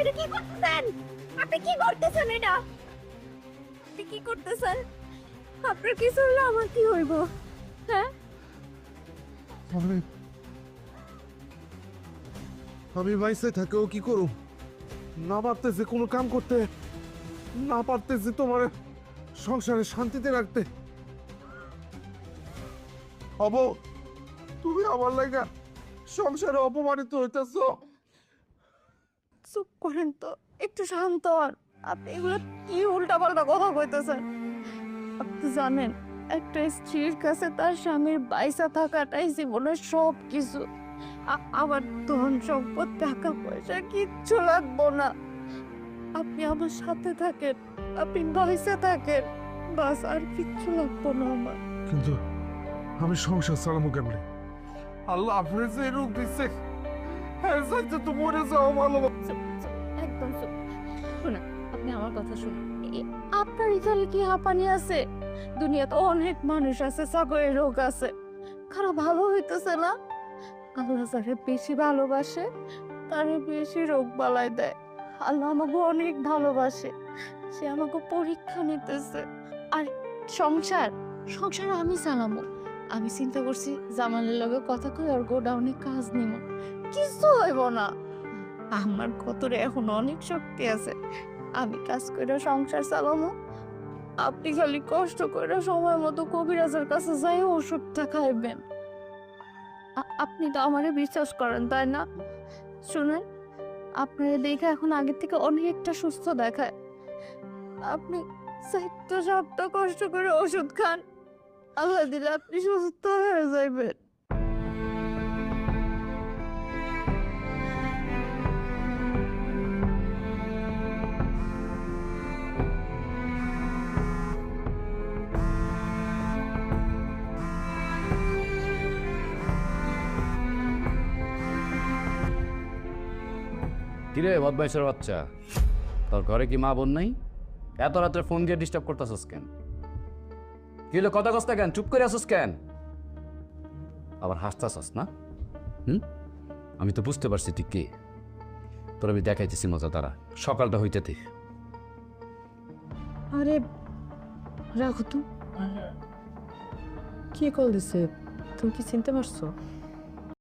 এটা কি করতেছেন? আপনি কি করতেছেন এটা? আপনি কি করতেছেন? আপনার কিছু হলে আমার কি হইব? হ্যাঁ? আমি আমি বাইসে থাকেও কি করু? না পারতেছি কোনো কাম করতে, না পারতেছি তোমার সংসারে শান্তিতে রাখতে। অব তুমি আমার লাগা সংসারে অপমানিত হইতেছ। চুপ করেন তো, একটু শান্ত হন। আপনি এগুলো কি উল্টাপাল্টা কথা কইতেছেন? আপনি জানেন, একটা স্ত্রীর কাছে তার স্বামীর বাইসা থাকাটাই জীবনের সব কিছু। আমার ধন সম্পদ টাকা পয়সা কিচ্ছু লাগবো না। আপনি আমার সাথে থাকেন, আপনি বাইসা থাকেন, বাস আর কিচ্ছু লাগবো না আমার। কিন্তু আমি সংসার চালাবো কেমনে? আল্লাহ আপনার যে রূপ দিচ্ছে, হ্যাঁ চাইতে তো মরে যাও ভালো। চুপ, চুপ, একদম চুপ। শুনুন, আপনি আমার কথা শুনুন। আপনার এখানে কি হাঁপানি আছে? দুনিয়াতে অনেক মানুষ আছে, সাগরের রোগ আছে, খারাপ ভালো হইতেছে না। আল্লাহ যারে বেশি ভালোবাসে তারে বেশি রোগ বালাই দেয়। আল্লাহ আমাকে অনেক ভালোবাসে, সে আমাকে পরীক্ষা নিতেছে। আর সংসার সংসার আমি চালামো। আমি চিন্তা করছি জামালের লগে কথা কই আর গোডাউনে কাজ নিব, কিছু হইব না। আমার কতরে এখন অনেক শক্তি আছে, আমি কাজ করে সংসার চালামো। আপনি খালি কষ্ট করে সময় মতো কবিরাজের কাছে যাই ওষুধটা খাইবেন। আপনি তো আমারে বিশ্বাস করেন তাই না? শুনেন, আপনার দেখে এখন আগের থেকে অনেকটা সুস্থ দেখায়। আপনি 4-7টা কষ্ট করে ওষুধ খান, আল্লাহ দিলে আপনি সুস্থ হয়ে যাইবেন। কিরে বদমাইশের বাচ্চা, তোর ঘরে কি মা বোন নাই? এত রাত্রে ফোন দিয়ে ডিস্টার্ব করতেছস কেন? কি হলো, কথা কস না কেন? চুপ করে আসস কেন? আবার হাসতাছস না? আমি তো বুঝতে পারছি তুই কে। তোর আমি দেখাইতেছি মজা, তারা সকালটা হইতে থিক। আরে রাখো তো, কে কল দিছে? তুমি কি চিনতে পারছো?